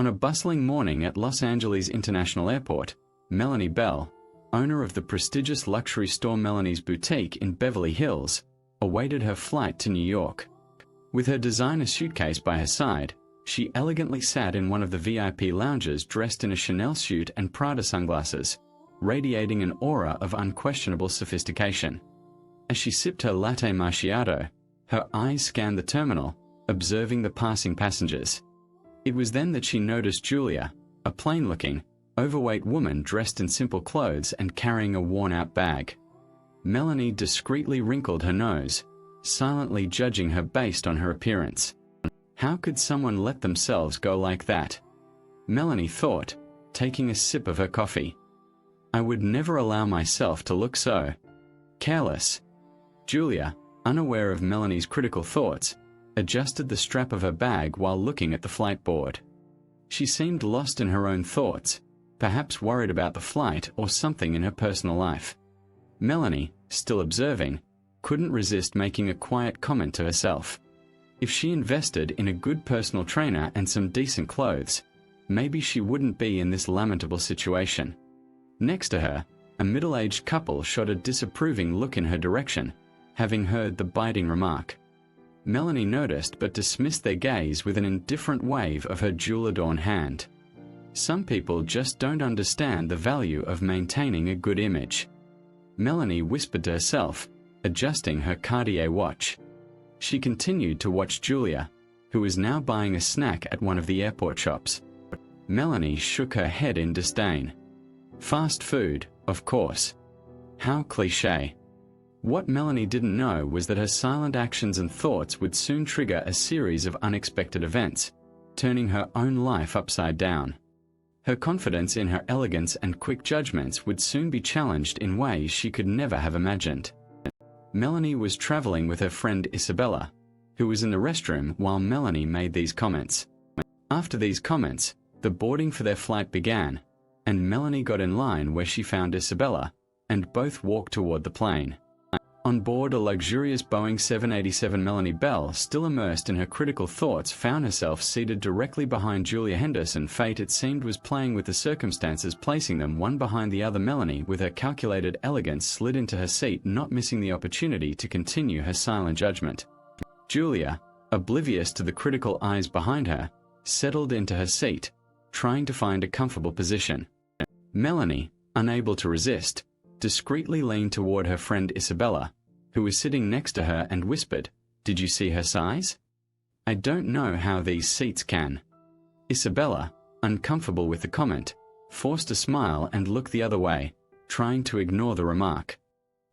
On a bustling morning at Los Angeles International Airport, Melanie Bell, owner of the prestigious luxury store Melanie's Boutique in Beverly Hills, awaited her flight to New York. With her designer suitcase by her side, she elegantly sat in one of the VIP lounges dressed in a Chanel suit and Prada sunglasses, radiating an aura of unquestionable sophistication. As she sipped her latte macchiato, her eyes scanned the terminal, observing the passing passengers. It was then that she noticed Julia, a plain-looking, overweight woman dressed in simple clothes and carrying a worn-out bag. Melanie discreetly wrinkled her nose, silently judging her based on her appearance. How could someone let themselves go like that? Melanie thought, taking a sip of her coffee. I would never allow myself to look so careless. Julia, unaware of Melanie's critical thoughts, adjusted the strap of her bag while looking at the flight board. She seemed lost in her own thoughts, perhaps worried about the flight or something in her personal life. Melanie, still observing, couldn't resist making a quiet comment to herself. If she invested in a good personal trainer and some decent clothes, maybe she wouldn't be in this lamentable situation. Next to her, a middle-aged couple shot a disapproving look in her direction, having heard the biting remark. Melanie noticed but dismissed their gaze with an indifferent wave of her jewel-adorned hand. Some people just don't understand the value of maintaining a good image. Melanie whispered to herself, adjusting her Cartier watch. She continued to watch Julia, who was now buying a snack at one of the airport shops. Melanie shook her head in disdain. Fast food, of course. How cliché. What Melanie didn't know was that her silent actions and thoughts would soon trigger a series of unexpected events, turning her own life upside down. Her confidence in her elegance and quick judgments would soon be challenged in ways she could never have imagined. Melanie was traveling with her friend Isabella, who was in the restroom while Melanie made these comments. After these comments, the boarding for their flight began, and Melanie got in line where she found Isabella, and both walked toward the plane. On board a luxurious Boeing 787, Melanie Bell, still immersed in her critical thoughts, found herself seated directly behind Julia Henderson. Fate, it seemed, was playing with the circumstances, placing them one behind the other. Melanie, with her calculated elegance, slid into her seat, not missing the opportunity to continue her silent judgment. Julia, oblivious to the critical eyes behind her, settled into her seat, trying to find a comfortable position. Melanie, unable to resist, discreetly leaned toward her friend Isabella, who was sitting next to her, and whispered, "Did you see her size? I don't know how these seats can." Isabella, uncomfortable with the comment, forced a smile and looked the other way, trying to ignore the remark.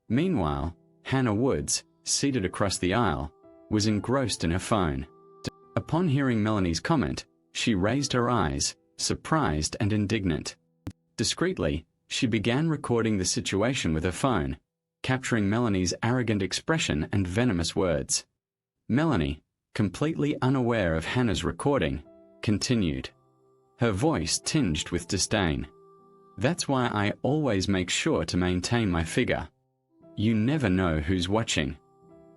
Meanwhile, Hannah Woods, seated across the aisle, was engrossed in her phone. Upon hearing Melanie's comment, she raised her eyes, surprised and indignant. Discreetly, she began recording the situation with her phone, capturing Melanie's arrogant expression and venomous words. Melanie, completely unaware of Hannah's recording, continued, her voice tinged with disdain. "That's why I always make sure to maintain my figure. You never know who's watching."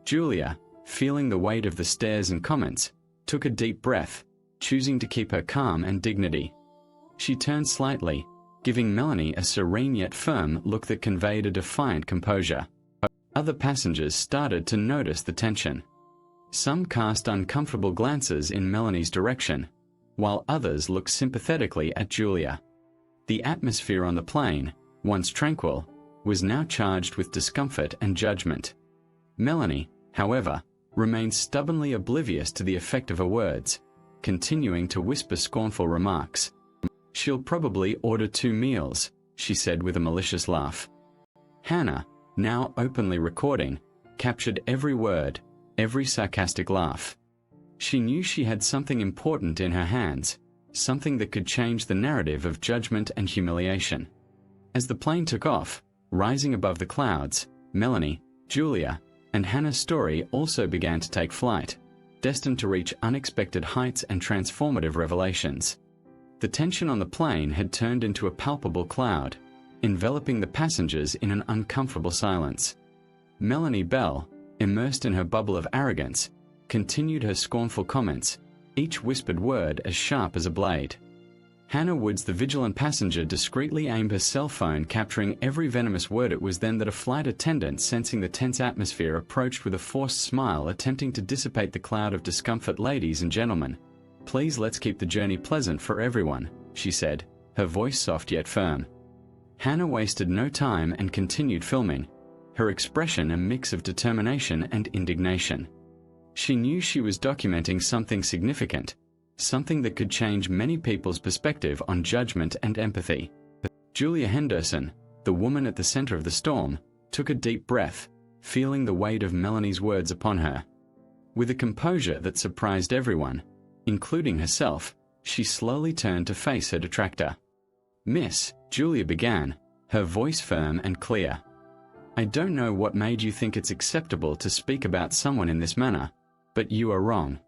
Julia, feeling the weight of the stares and comments, took a deep breath, choosing to keep her calm and dignity. She turned slightly, giving Melanie a serene yet firm look that conveyed a defiant composure. Other passengers started to notice the tension. Some cast uncomfortable glances in Melanie's direction, while others looked sympathetically at Julia. The atmosphere on the plane, once tranquil, was now charged with discomfort and judgment. Melanie, however, remained stubbornly oblivious to the effect of her words, continuing to whisper scornful remarks. "She'll probably order 2 meals, she said with a malicious laugh. Hannah, now openly recording, captured every word, every sarcastic laugh. She knew she had something important in her hands, something that could change the narrative of judgment and humiliation. As the plane took off, rising above the clouds, Melanie, Julia, and Hannah's story also began to take flight, destined to reach unexpected heights and transformative revelations. The tension on the plane had turned into a palpable cloud, enveloping the passengers in an uncomfortable silence. Melanie Bell, immersed in her bubble of arrogance, continued her scornful comments, each whispered word as sharp as a blade. Hannah Woods, the vigilant passenger, discreetly aimed her cell phone, capturing every venomous word. It was then that a flight attendant, sensing the tense atmosphere, approached with a forced smile, attempting to dissipate the cloud of discomfort. "Ladies and gentlemen, please let's keep the journey pleasant for everyone," she said, her voice soft yet firm. Hannah wasted no time and continued filming, her expression a mix of determination and indignation. She knew she was documenting something significant, something that could change many people's perspective on judgment and empathy. Julia Henderson, the woman at the center of the storm, took a deep breath, feeling the weight of Melanie's words upon her. With a composure that surprised everyone, including herself, she slowly turned to face her detractor. "Miss," Julia began, her voice firm and clear, "I don't know what made you think it's acceptable to speak about someone in this manner, but you are wrong."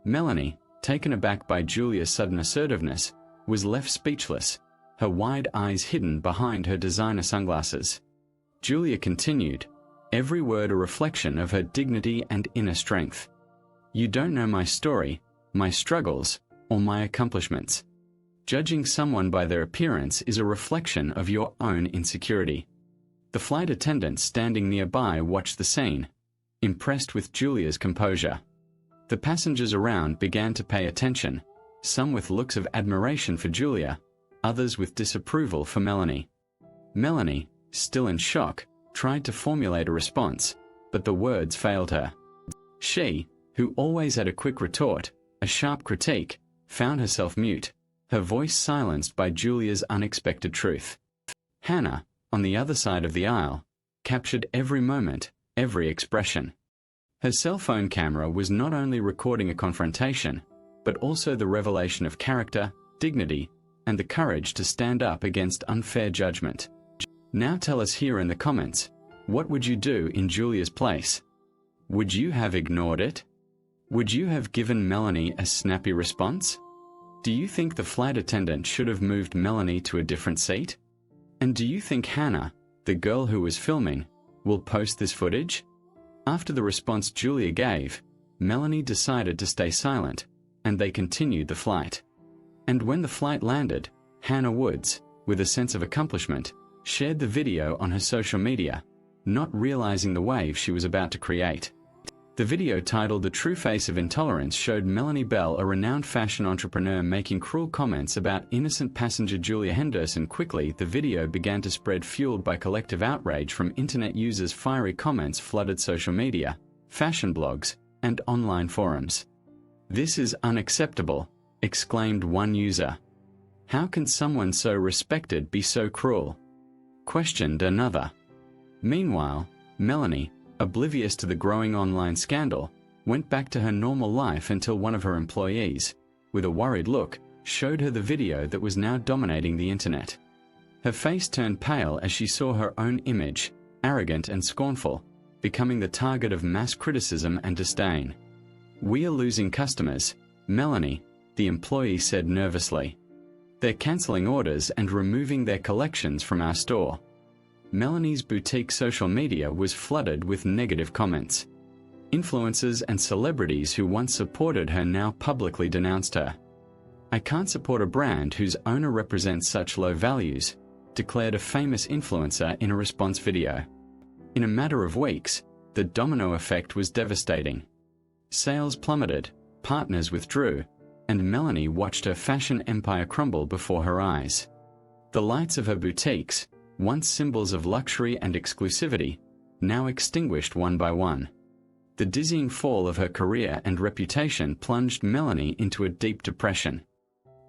Melanie, taken aback by Julia's sudden assertiveness, was left speechless, her wide eyes hidden behind her designer sunglasses. Julia continued, every word a reflection of her dignity and inner strength. "You don't know my story, my struggles, or my accomplishments. Judging someone by their appearance is a reflection of your own insecurity." The flight attendant standing nearby watched the scene, impressed with Julia's composure. The passengers around began to pay attention, some with looks of admiration for Julia, others with disapproval for Melanie. Melanie, still in shock, tried to formulate a response, but the words failed her. She, who always had a quick retort, a sharp critique, found herself mute, her voice silenced by Julia's unexpected truth. Hannah, on the other side of the aisle, captured every moment, every expression. Her cell phone camera was not only recording a confrontation, but also the revelation of character, dignity, and the courage to stand up against unfair judgment. Now tell us here in the comments, what would you do in Julia's place? Would you have ignored it? Would you have given Melanie a snappy response? Do you think the flight attendant should have moved Melanie to a different seat? And do you think Hannah, the girl who was filming, will post this footage? After the response Julia gave, Melanie decided to stay silent, and they continued the flight. And when the flight landed, Hannah Woods, with a sense of accomplishment, shared the video on her social media, not realizing the wave she was about to create. The video, titled "The True Face of Intolerance," showed Melanie Bell, a renowned fashion entrepreneur, making cruel comments about innocent passenger Julia Henderson. Quickly, the video began to spread, fueled by collective outrage from internet users. Fiery comments flooded social media, fashion blogs, and online forums. "This is unacceptable," exclaimed one user. "How can someone so respected be so cruel?" questioned another. Meanwhile, Melanie, oblivious to the growing online scandal, went back to her normal life until one of her employees, with a worried look, showed her the video that was now dominating the internet. Her face turned pale as she saw her own image, arrogant and scornful, becoming the target of mass criticism and disdain. "We are losing customers," Melanie, the employee, said nervously. "They're canceling orders and removing their collections from our store." Melanie's boutique social media was flooded with negative comments. Influencers and celebrities who once supported her now publicly denounced her. "I can't support a brand whose owner represents such low values," declared a famous influencer in a response video. In a matter of weeks, the domino effect was devastating. Sales plummeted, partners withdrew, and Melanie watched her fashion empire crumble before her eyes. The lights of her boutiques, once symbols of luxury and exclusivity, now extinguished one by one. The dizzying fall of her career and reputation plunged Melanie into a deep depression.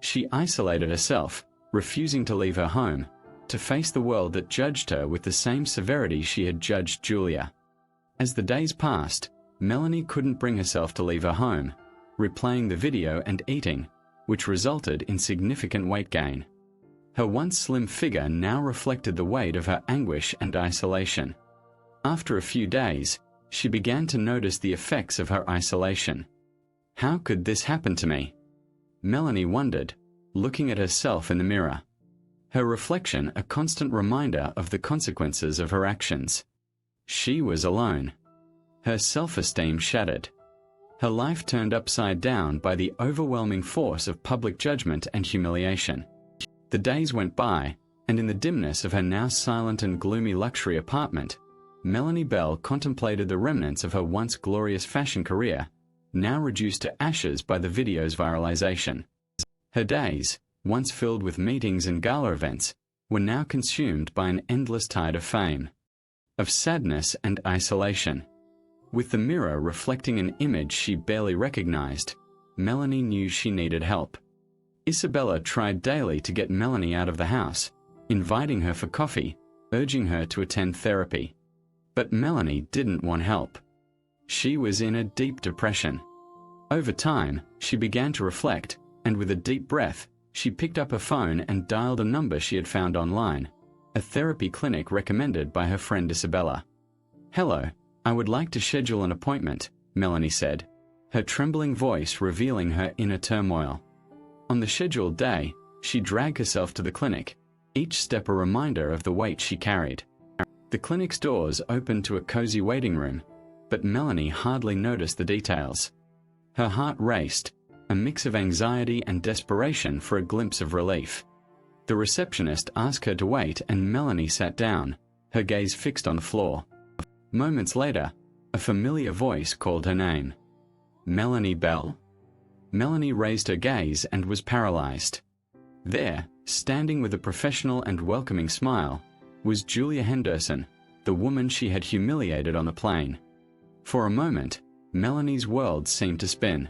She isolated herself, refusing to leave her home, to face the world that judged her with the same severity she had judged Julia. As the days passed, Melanie couldn't bring herself to leave her home, replaying the video and eating, which resulted in significant weight gain. Her once slim figure now reflected the weight of her anguish and isolation. After a few days, she began to notice the effects of her isolation. "How could this happen to me?" Melanie wondered, looking at herself in the mirror. Her reflection a constant reminder of the consequences of her actions. She was alone. Her self-esteem shattered. her life turned upside down by the overwhelming force of public judgment and humiliation. The days went by, and in the dimness of her now silent and gloomy luxury apartment, Melanie Bell contemplated the remnants of her once glorious fashion career, now reduced to ashes by the video's viralization. Her days, once filled with meetings and gala events, were now consumed by an endless tide of fame, of sadness and isolation. With the mirror reflecting an image she barely recognized, Melanie knew she needed help. Isabella tried daily to get Melanie out of the house, inviting her for coffee, urging her to attend therapy. But Melanie didn't want help. She was in a deep depression. Over time, she began to reflect, and with a deep breath, she picked up her phone and dialed a number she had found online, a therapy clinic recommended by her friend Isabella. "Hello, I would like to schedule an appointment," Melanie said, her trembling voice revealing her inner turmoil. On the scheduled day, she dragged herself to the clinic, each step a reminder of the weight she carried. The clinic's doors opened to a cozy waiting room, but Melanie hardly noticed the details. Her heart raced, a mix of anxiety and desperation for a glimpse of relief. The receptionist asked her to wait, and Melanie sat down, her gaze fixed on the floor. Moments later, a familiar voice called her name. "Melanie Bell?" Melanie raised her gaze and was paralyzed. There, standing with a professional and welcoming smile, was Julia Henderson, the woman she had humiliated on the plane. For a moment, Melanie's world seemed to spin.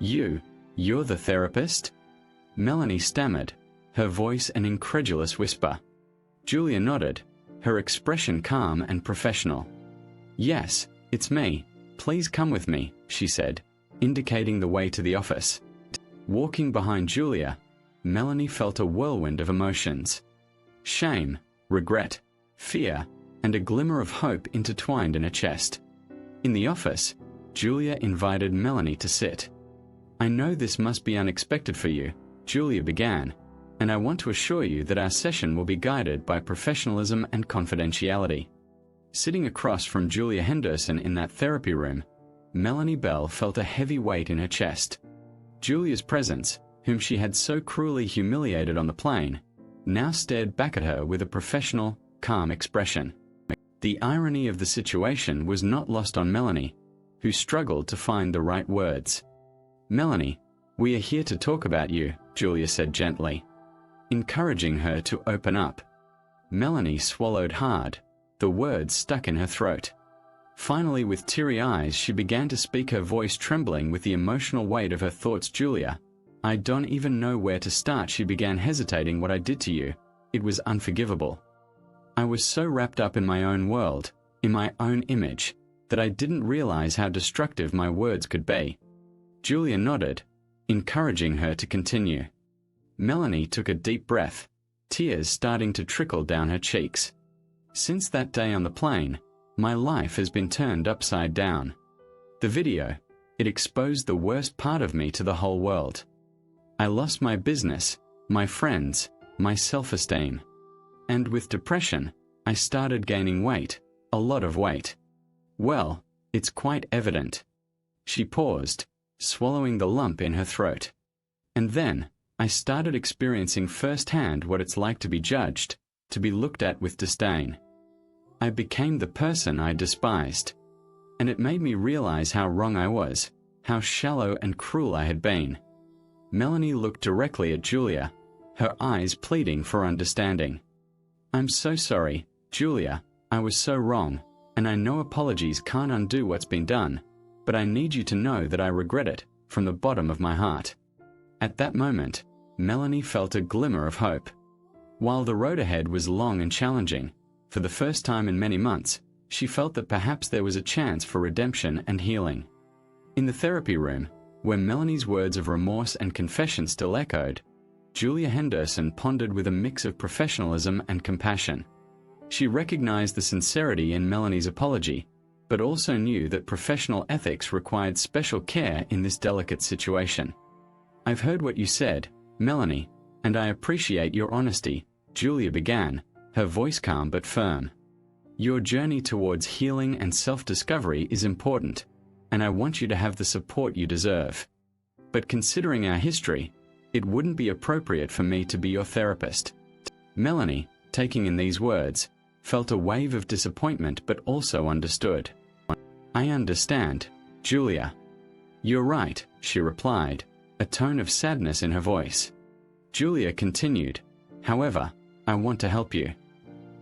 You're the therapist?" Melanie stammered, her voice an incredulous whisper. Julia nodded, her expression calm and professional. "Yes, it's me. Please come with me," she said, indicating the way to the office. Walking behind Julia, Melanie felt a whirlwind of emotions. Shame, regret, fear, and a glimmer of hope intertwined in her chest. In the office, Julia invited Melanie to sit. "I know this must be unexpected for you," Julia began, "and I want to assure you that our session will be guided by professionalism and confidentiality." Sitting across from Julia Henderson in that therapy room, Melanie Bell felt a heavy weight in her chest. Julia's presence, whom she had so cruelly humiliated on the plane, now stared back at her with a professional, calm expression. The irony of the situation was not lost on Melanie, who struggled to find the right words. "Melanie, we are here to talk about you," Julia said gently, encouraging her to open up. Melanie swallowed hard, the words stuck in her throat. Finally, with teary eyes, she began to speak, her voice trembling with the emotional weight of her thoughts. "Julia, I don't even know where to start," she began, hesitating. "What I did to you, it was unforgivable. I was so wrapped up in my own world, in my own image, that I didn't realize how destructive my words could be." Julia nodded, encouraging her to continue. Melanie took a deep breath, tears starting to trickle down her cheeks. "Since that day on the plane, my life has been turned upside down. The video, it exposed the worst part of me to the whole world. I lost my business, my friends, my self-esteem. And with depression, I started gaining weight, a lot of weight. Well, it's quite evident." She paused, swallowing the lump in her throat. "And then, I started experiencing firsthand what it's like to be judged, to be looked at with disdain. I became the person I despised. And it made me realize how wrong I was, how shallow and cruel I had been." Melanie looked directly at Julia, her eyes pleading for understanding. "I'm so sorry, Julia, I was so wrong, and I know apologies can't undo what's been done, but I need you to know that I regret it from the bottom of my heart." At that moment, Melanie felt a glimmer of hope. While the road ahead was long and challenging, for the first time in many months, she felt that perhaps there was a chance for redemption and healing. In the therapy room, where Melanie's words of remorse and confession still echoed, Julia Henderson pondered with a mix of professionalism and compassion. She recognized the sincerity in Melanie's apology, but also knew that professional ethics required special care in this delicate situation. "I've heard what you said, Melanie, and I appreciate your honesty," Julia began, her voice calm but firm. "Your journey towards healing and self-discovery is important, and I want you to have the support you deserve. But considering our history, it wouldn't be appropriate for me to be your therapist." Melanie, taking in these words, felt a wave of disappointment but also understood. "I understand, Julia." "You're right," she replied, a tone of sadness in her voice. Julia continued, "However, I want to help you.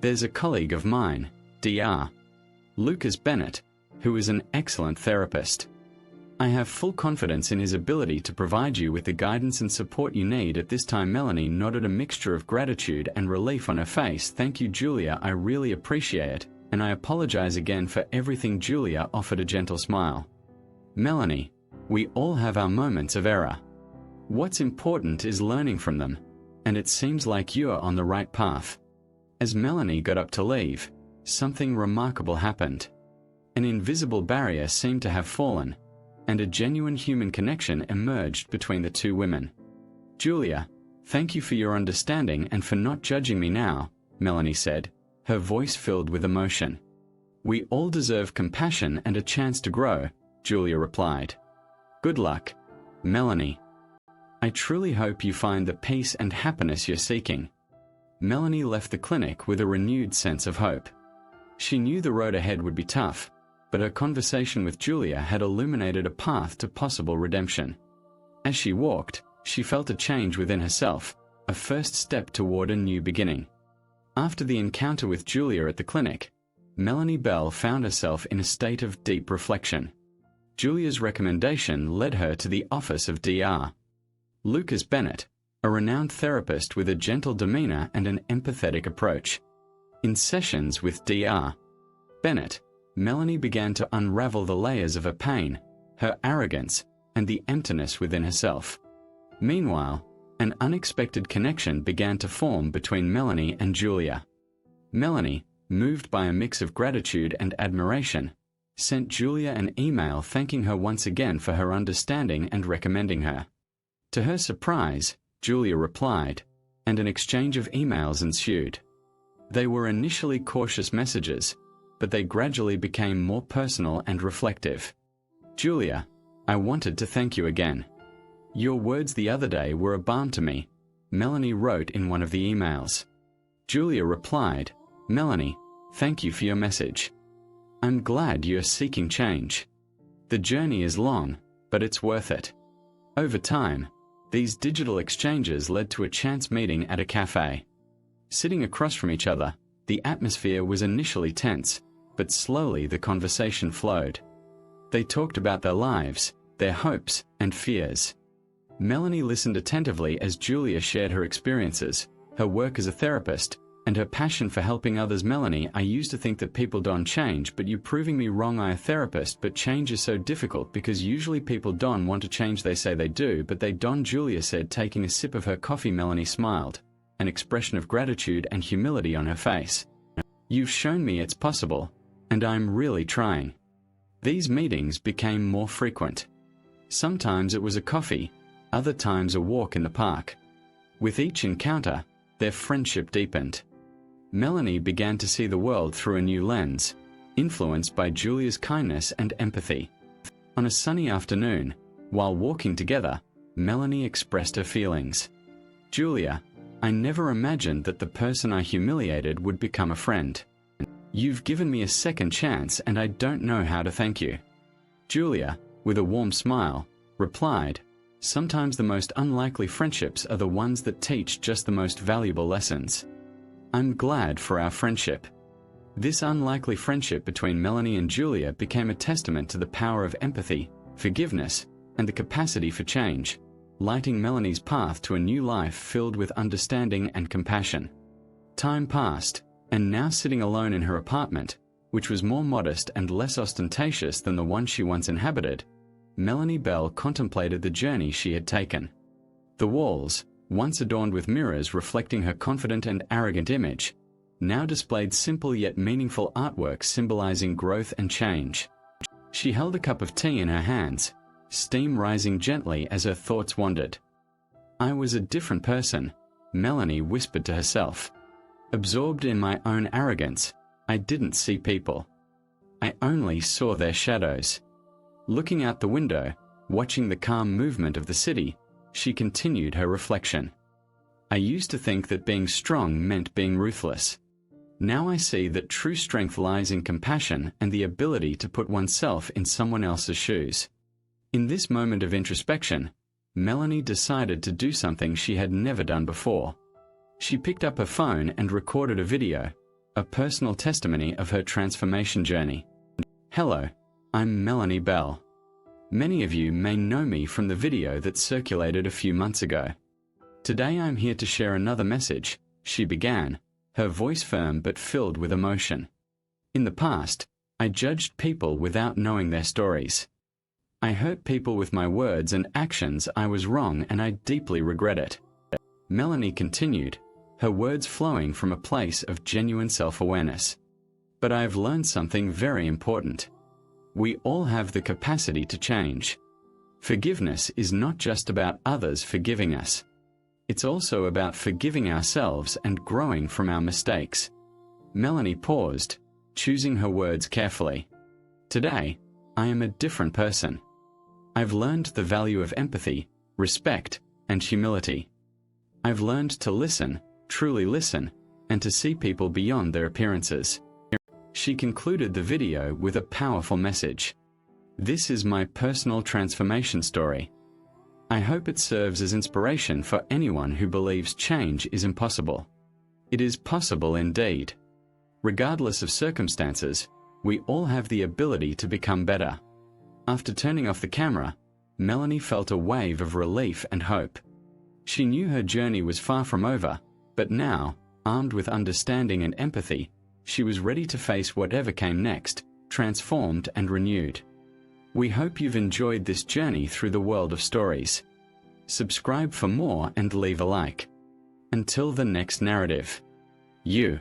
There's a colleague of mine, Dr. Lucas Bennett, who is an excellent therapist. I have full confidence in his ability to provide you with the guidance and support you need at this time." Melanie nodded, a mixture of gratitude and relief on her face. "Thank you, Julia, I really appreciate it, and I apologize again for everything." Julia offered a gentle smile. "Melanie, we all have our moments of error. What's important is learning from them, and it seems like you're on the right path." As Melanie got up to leave, something remarkable happened. An invisible barrier seemed to have fallen, and a genuine human connection emerged between the two women. "Julia, thank you for your understanding and for not judging me now," Melanie said, her voice filled with emotion. "We all deserve compassion and a chance to grow," Julia replied. "Good luck, Melanie. I truly hope you find the peace and happiness you're seeking." Melanie left the clinic with a renewed sense of hope. She knew the road ahead would be tough, but her conversation with Julia had illuminated a path to possible redemption. As she walked, she felt a change within herself, a first step toward a new beginning. After the encounter with Julia at the clinic, Melanie Bell found herself in a state of deep reflection. Julia's recommendation led her to the office of Dr. Lucas Bennett, a renowned therapist with a gentle demeanor and an empathetic approach. In sessions with Dr. Bennett, Melanie began to unravel the layers of her pain, her arrogance, and the emptiness within herself. Meanwhile, an unexpected connection began to form between Melanie and Julia. Melanie, moved by a mix of gratitude and admiration, sent Julia an email thanking her once again for her understanding and recommending her. To her surprise, Julia replied, and an exchange of emails ensued. They were initially cautious messages, but they gradually became more personal and reflective. "Julia, I wanted to thank you again. Your words the other day were a balm to me," Melanie wrote in one of the emails. Julia replied, "Melanie, thank you for your message. I'm glad you're seeking change. The journey is long, but it's worth it." Over time, these digital exchanges led to a chance meeting at a cafe. Sitting across from each other, the atmosphere was initially tense, but slowly the conversation flowed. They talked about their lives, their hopes, and fears. Melanie listened attentively as Julia shared her experiences, her work as a therapist, and her passion for helping others. "Melanie, I used to think that people don't change, but you're proving me wrong. I'm a therapist, but change is so difficult because usually people don't want to change. They say they do, but they don't," Julia said, taking a sip of her coffee. Melanie smiled, an expression of gratitude and humility on her face. "You've shown me it's possible, and I'm really trying." These meetings became more frequent. Sometimes it was a coffee, other times a walk in the park. With each encounter, their friendship deepened. Melanie began to see the world through a new lens, influenced by Julia's kindness and empathy. On a sunny afternoon, while walking together, Melanie expressed her feelings. "Julia, I never imagined that the person I humiliated would become a friend. You've given me a second chance and I don't know how to thank you." Julia, with a warm smile, replied, "Sometimes the most unlikely friendships are the ones that teach just the most valuable lessons. I'm glad for our friendship." This unlikely friendship between Melanie and Julia became a testament to the power of empathy, forgiveness, and the capacity for change, lighting Melanie's path to a new life filled with understanding and compassion. Time passed, and now sitting alone in her apartment, which was more modest and less ostentatious than the one she once inhabited, Melanie Bell contemplated the journey she had taken. The walls, once adorned with mirrors reflecting her confident and arrogant image, now displayed simple yet meaningful artwork symbolizing growth and change. She held a cup of tea in her hands, steam rising gently as her thoughts wandered. "I was a different person," Melanie whispered to herself. "Absorbed in my own arrogance, I didn't see people. I only saw their shadows." Looking out the window, watching the calm movement of the city, she continued her reflection. I used to think that being strong meant being ruthless. Now I see that true strength lies in compassion and the ability to put oneself in someone else's shoes. In this moment of introspection, Melanie decided to do something she had never done before. She picked up her phone and recorded a video, a personal testimony of her transformation journey. Hello, I'm Melanie Bell. Many of you may know me from the video that circulated a few months ago. Today I'm here to share another message, she began, her voice firm but filled with emotion. In the past, I judged people without knowing their stories. I hurt people with my words and actions. I was wrong and I deeply regret it. Melanie continued, her words flowing from a place of genuine self-awareness. But I have learned something very important. We all have the capacity to change. Forgiveness is not just about others forgiving us. It's also about forgiving ourselves and growing from our mistakes. Melanie paused, choosing her words carefully. Today, I am a different person. I've learned the value of empathy, respect, and humility. I've learned to listen, truly listen, and to see people beyond their appearances. She concluded the video with a powerful message. This is my personal transformation story. I hope it serves as inspiration for anyone who believes change is impossible. It is possible indeed. Regardless of circumstances, we all have the ability to become better. After turning off the camera, Melanie felt a wave of relief and hope. She knew her journey was far from over, but now, armed with understanding and empathy, she was ready to face whatever came next, transformed and renewed. We hope you've enjoyed this journey through the world of stories. Subscribe for more and leave a like. Until the next narrative. You.